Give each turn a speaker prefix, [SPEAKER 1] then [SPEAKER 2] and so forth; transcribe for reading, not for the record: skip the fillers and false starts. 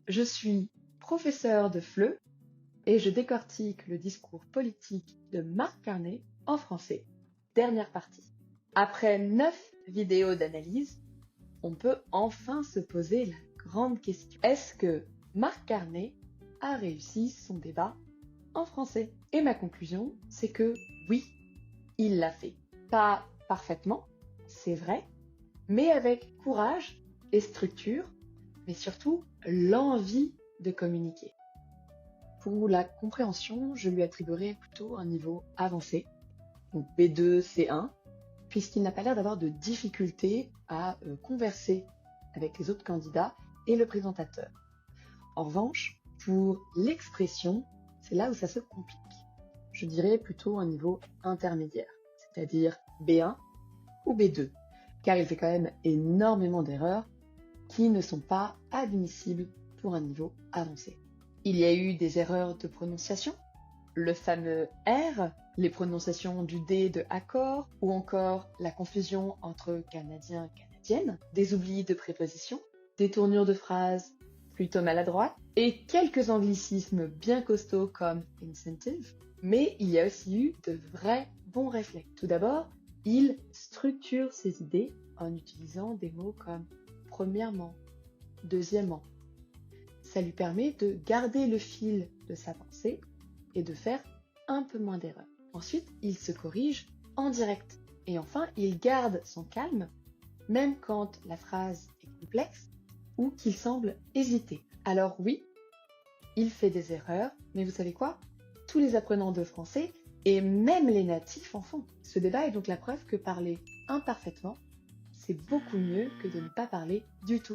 [SPEAKER 1] Je suis professeur de FLE et je décortique le discours politique de Mark Carney en français. Dernière partie. Après 9 vidéos d'analyse, on peut enfin se poser la grande question. Est-ce que Mark Carney a réussi son débat en français? Et ma conclusion, c'est que oui, il l'a fait. Pas parfaitement, c'est vrai, mais avec courage et structure, mais surtout l'envie de communiquer. Pour la compréhension, je lui attribuerai plutôt un niveau avancé, donc B2, C1, puisqu'il n'a pas l'air d'avoir de difficulté à converser avec les autres candidats et le présentateur. En revanche, pour l'expression, c'est là où ça se complique. Je dirais plutôt un niveau intermédiaire, c'est-à-dire B1 ou B2, car il fait quand même énormément d'erreurs qui ne sont pas admissibles pour un niveau avancé. Il y a eu des erreurs de prononciation, le fameux R, les prononciations du D de accord, ou encore la confusion entre canadien et canadienne, des oublis de prépositions, des tournures de phrases plutôt maladroites, et quelques anglicismes bien costauds comme incentive, mais il y a aussi eu de vrais bons réflexes. Tout d'abord, il structure ses idées en utilisant des mots comme premièrement, deuxièmement. Ça lui permet de garder le fil de sa pensée et de faire un peu moins d'erreurs. Ensuite, il se corrige en direct. Et enfin, il garde son calme, même quand la phrase est complexe ou qu'il semble hésiter. Alors oui, il fait des erreurs, mais vous savez quoi? Tous les apprenants de français, et même les natifs en font. Ce débat est donc la preuve que parler imparfaitement, c'est beaucoup mieux que de ne pas parler du tout.